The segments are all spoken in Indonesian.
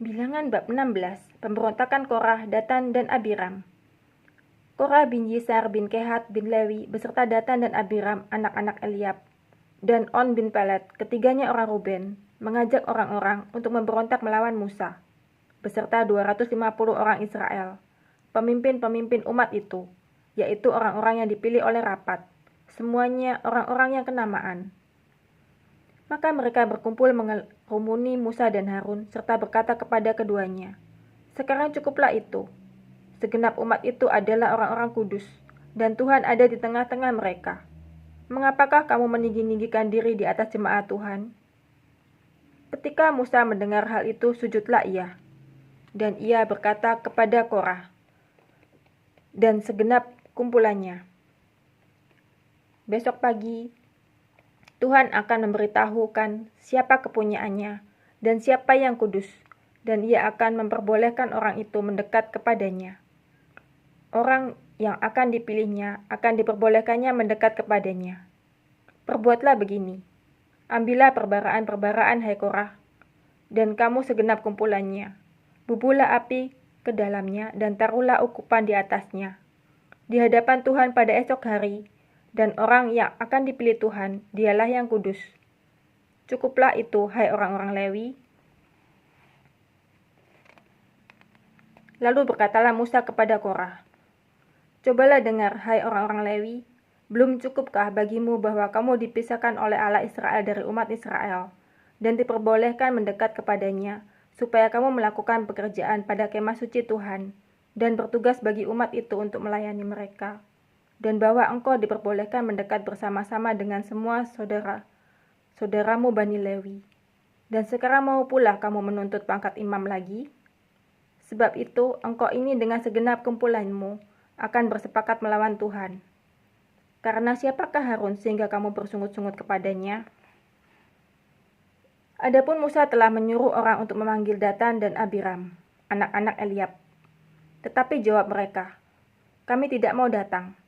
Bilangan bab 16, pemberontakan Korah, Datan, dan Abiram. Korah bin Yisar bin Kehat bin Lewi beserta Datan dan Abiram, anak-anak Eliab, dan On bin Pelet, ketiganya orang Ruben, mengajak orang-orang untuk memberontak melawan Musa, beserta 250 orang Israel, pemimpin-pemimpin umat itu, yaitu orang-orang yang dipilih oleh rapat, semuanya orang-orang yang kenamaan. Maka mereka berkumpul mengerumuni Musa dan Harun, serta berkata kepada keduanya, "Sekarang cukuplah itu. Segenap umat itu adalah orang-orang kudus, dan Tuhan ada di tengah-tengah mereka. Mengapakah kamu meninggi-ninggikan diri di atas jemaat Tuhan?" Ketika Musa mendengar hal itu, sujudlah ia. Dan ia berkata kepada Korah dan segenap kumpulannya, "Besok pagi, Tuhan akan memberitahukan siapa kepunyaannya dan siapa yang kudus, dan ia akan memperbolehkan orang itu mendekat kepadanya. Orang yang akan dipilihnya akan diperbolehkannya mendekat kepadanya. Perbuatlah begini, ambillah perbaraan-perbaraan hai Korah, dan kamu segenap kumpulannya, bubuhlah api ke dalamnya dan taruhlah ukupan di atasnya, di hadapan Tuhan pada esok hari, dan orang yang akan dipilih Tuhan, dialah yang kudus. Cukuplah itu, hai orang-orang Lewi." Lalu berkatalah Musa kepada Korah, "Cobalah dengar, hai orang-orang Lewi, belum cukupkah bagimu bahwa kamu dipisahkan oleh Allah Israel dari umat Israel, dan diperbolehkan mendekat kepadanya, supaya kamu melakukan pekerjaan pada kemah suci Tuhan, dan bertugas bagi umat itu untuk melayani mereka, dan bahwa engkau diperbolehkan mendekat bersama-sama dengan semua saudaramu Bani Lewi. Dan sekarang mau pula kamu menuntut pangkat imam lagi? Sebab itu engkau ini dengan segenap kumpulanmu akan bersepakat melawan Tuhan. Karena siapakah Harun sehingga kamu bersungut-sungut kepadanya?" Adapun Musa telah menyuruh orang untuk memanggil Datan dan Abiram, anak-anak Eliab. Tetapi jawab mereka, "Kami tidak mau datang.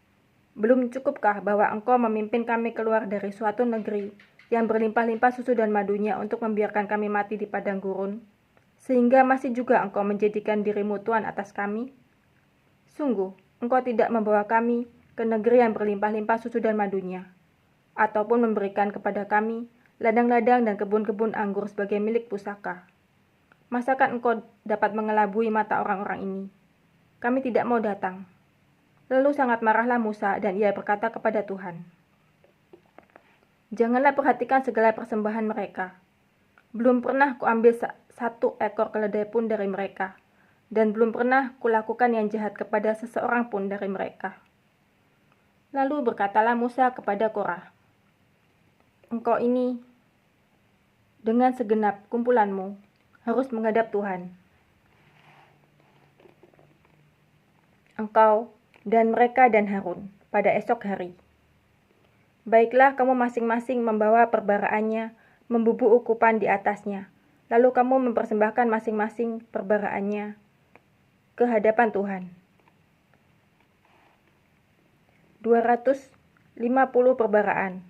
Belum cukupkah bahwa engkau memimpin kami keluar dari suatu negeri yang berlimpah-limpah susu dan madunya untuk membiarkan kami mati di padang gurun, sehingga masih juga engkau menjadikan dirimu Tuhan atas kami? Sungguh, engkau tidak membawa kami ke negeri yang berlimpah-limpah susu dan madunya, ataupun memberikan kepada kami ladang-ladang dan kebun-kebun anggur sebagai milik pusaka. Masakan engkau dapat mengelabui mata orang-orang ini? Kami tidak mau datang." Lalu sangat marahlah Musa dan ia berkata kepada Tuhan, "Janganlah perhatikan segala persembahan mereka. Belum pernah kuambil satu ekor keledai pun dari mereka, dan belum pernah kulakukan yang jahat kepada seseorang pun dari mereka." Lalu berkatalah Musa kepada Korah, "Engkau ini dengan segenap kumpulanmu harus menghadap Tuhan. Engkau dan mereka dan Harun pada esok hari. Baiklah kamu masing-masing membawa perbaraannya, membubuh ukupan di atasnya, lalu kamu mempersembahkan masing-masing perbaraannya ke hadapan Tuhan. 250 perbaraan.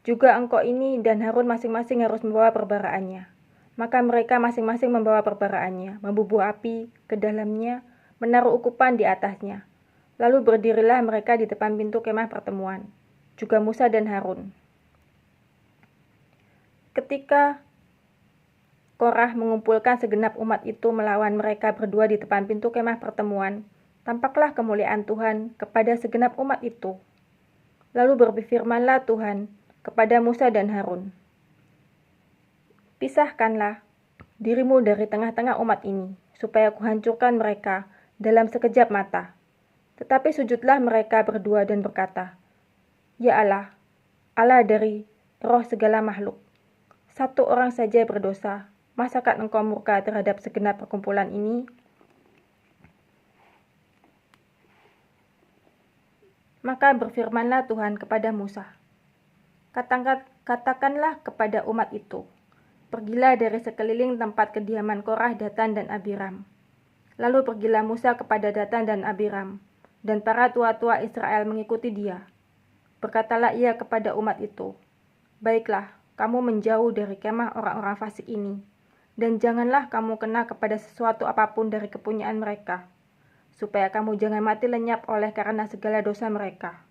Juga engkau ini dan Harun masing-masing harus membawa perbaraannya. Maka mereka masing-masing membawa perbaraannya, membubuh api ke dalamnya, menaruh ukupan di atasnya. Lalu berdirilah mereka di depan pintu kemah pertemuan, juga Musa dan Harun. Ketika Korah mengumpulkan segenap umat itu melawan mereka berdua di depan pintu kemah pertemuan, tampaklah kemuliaan Tuhan kepada segenap umat itu. Lalu berfirmanlah Tuhan kepada Musa dan Harun, "Pisahkanlah dirimu dari tengah-tengah umat ini, supaya kuhancurkan mereka dalam sekejap mata." Tetapi sujudlah mereka berdua dan berkata, "Ya Allah, Allah dari roh segala makhluk, satu orang saja berdosa, masakan engkau murka terhadap segenap perkumpulan ini?" Maka berfirmanlah Tuhan kepada Musa, "Katakanlah kepada umat itu, pergilah dari sekeliling tempat kediaman Korah, Datan, dan Abiram." Lalu pergilah Musa kepada Datan dan Abiram, dan para tua-tua Israel mengikuti dia. Berkatalah ia kepada umat itu, "Baiklah, kamu menjauh dari kemah orang-orang fasik ini, Dan janganlah kamu kena kepada sesuatu apapun dari kepunyaan mereka, supaya kamu jangan mati lenyap oleh karena segala dosa mereka.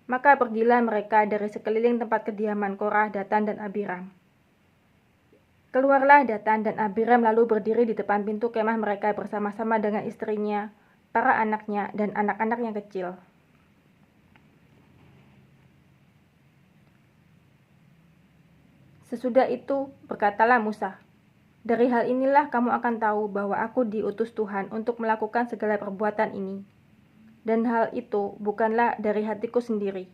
Maka pergilah mereka dari sekeliling tempat kediaman Korah, Datan, dan Abiram. Keluarlah Datan dan Abiram lalu berdiri di depan pintu kemah mereka bersama-sama dengan istrinya, para anaknya, dan anak-anak yang kecil. Sesudah itu berkatalah Musa, "Dari hal inilah kamu akan tahu bahwa aku diutus Tuhan untuk melakukan segala perbuatan ini. Dan hal itu bukanlah dari hatiku sendiri.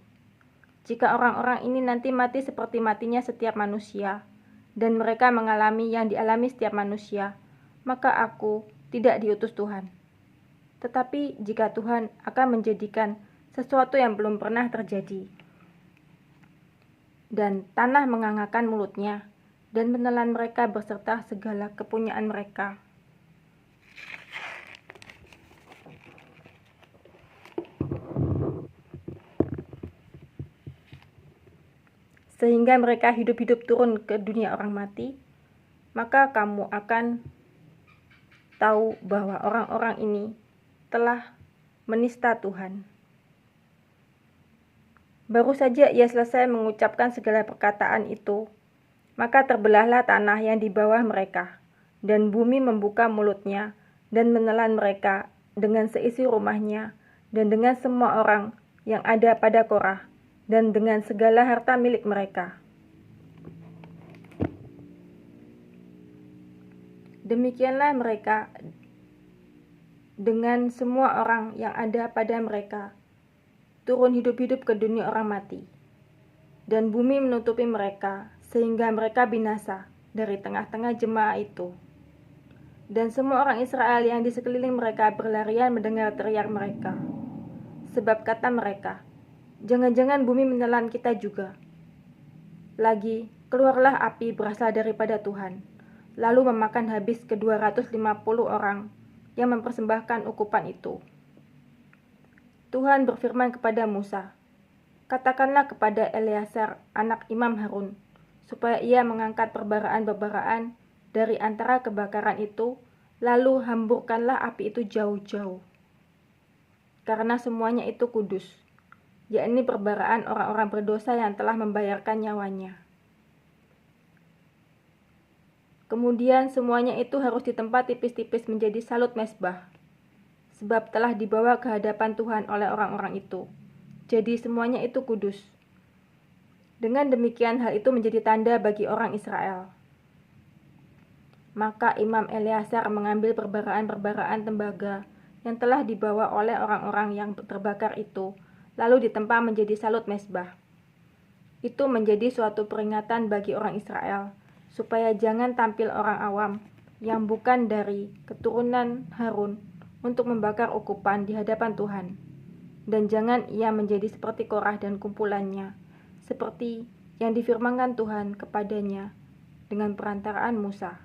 Jika orang-orang ini nanti mati seperti matinya setiap manusia, dan mereka mengalami yang dialami setiap manusia, maka aku tidak diutus Tuhan. Tetapi jika Tuhan akan menjadikan sesuatu yang belum pernah terjadi, dan tanah mengangakkan mulutnya, dan menelan mereka beserta segala kepunyaan mereka, sehingga mereka hidup-hidup turun ke dunia orang mati, maka kamu akan tahu bahwa orang-orang ini telah menista Tuhan." Baru saja ia selesai mengucapkan segala perkataan itu, maka terbelahlah tanah yang di bawah mereka, dan bumi membuka mulutnya dan menelan mereka dengan seisi rumahnya, dan dengan semua orang yang ada pada Korah, dan dengan segala harta milik mereka. Demikianlah mereka dengan semua orang yang ada pada mereka turun hidup-hidup ke dunia orang mati, dan bumi menutupi mereka sehingga mereka binasa dari tengah-tengah jemaah itu. Dan semua orang Israel yang di sekeliling mereka berlarian mendengar teriak mereka, sebab kata mereka, "Jangan-jangan bumi menelan kita juga." Lagi keluarlah api berasal daripada Tuhan, lalu memakan habis ke-250 orang yang mempersembahkan ukupan itu. Tuhan berfirman kepada Musa, "Katakanlah kepada Eleazar anak Imam Harun, supaya ia mengangkat perbaraan-perbaraan dari antara kebakaran itu, lalu hamburkanlah api itu jauh-jauh. Karena semuanya itu kudus, yakni perbaraan orang-orang berdosa yang telah membayarkan nyawanya. Kemudian semuanya itu harus ditempa tipis-tipis menjadi salut mezbah, sebab telah dibawa ke hadapan Tuhan oleh orang-orang itu. Jadi semuanya itu kudus. Dengan demikian hal itu menjadi tanda bagi orang Israel." Maka Imam Eleazar mengambil perbaraan-perbaraan tembaga yang telah dibawa oleh orang-orang yang terbakar itu, lalu ditempa menjadi salut mezbah. Itu menjadi suatu peringatan bagi orang Israel, supaya jangan tampil orang awam yang bukan dari keturunan Harun untuk membakar ukupan di hadapan Tuhan, dan jangan ia menjadi seperti Korah dan kumpulannya, seperti yang difirmankan Tuhan kepadanya dengan perantaraan Musa.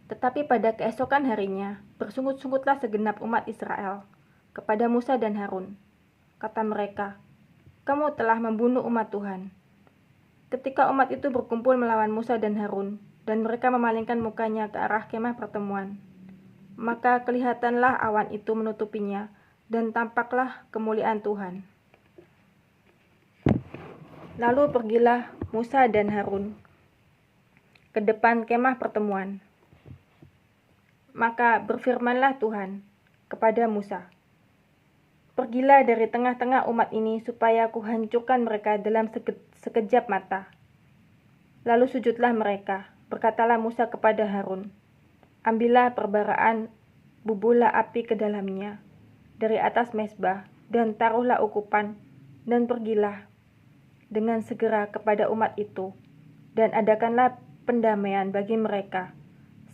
Tetapi pada keesokan harinya bersungut-sungutlah segenap umat Israel kepada Musa dan Harun. Kata mereka, "Kamu telah membunuh umat Tuhan." Ketika umat itu berkumpul melawan Musa dan Harun, dan mereka memalingkan mukanya ke arah kemah pertemuan, maka kelihatanlah awan itu menutupinya, dan tampaklah kemuliaan Tuhan. Lalu pergilah Musa dan Harun ke depan kemah pertemuan. Maka berfirmanlah Tuhan kepada Musa, "Pergilah dari tengah-tengah umat ini supaya kuhancurkan mereka dalam sekejap mata." Lalu sujudlah mereka. Berkatalah Musa kepada Harun, "Ambillah perbaraan, bubuhlah api ke dalamnya dari atas mezbah, dan taruhlah ukupan, dan pergilah dengan segera kepada umat itu, dan adakanlah pendamaian bagi mereka,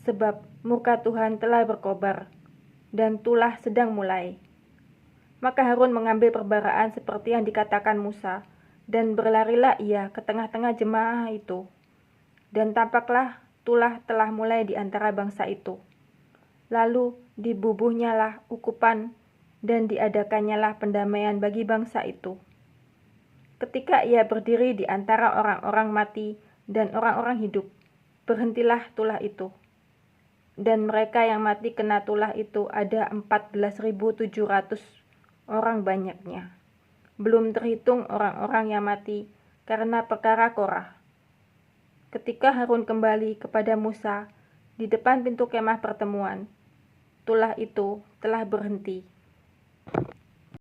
sebab murka Tuhan telah berkobar, dan tulah sedang mulai." Maka Harun mengambil perbaraan seperti yang dikatakan Musa, dan berlarilah ia ke tengah-tengah jemaah itu. Dan tampaklah tulah telah mulai di antara bangsa itu. Lalu dibubuhnyalah ukupan, dan diadakannyalah pendamaian bagi bangsa itu. Ketika ia berdiri di antara orang-orang mati dan orang-orang hidup. Berhentilah tulah itu. Dan mereka yang mati kena tulah itu ada 14.700 orang banyaknya. Belum terhitung orang-orang yang mati karena perkara Korah. Ketika Harun kembali kepada Musa di depan pintu kemah pertemuan, tulah itu telah berhenti.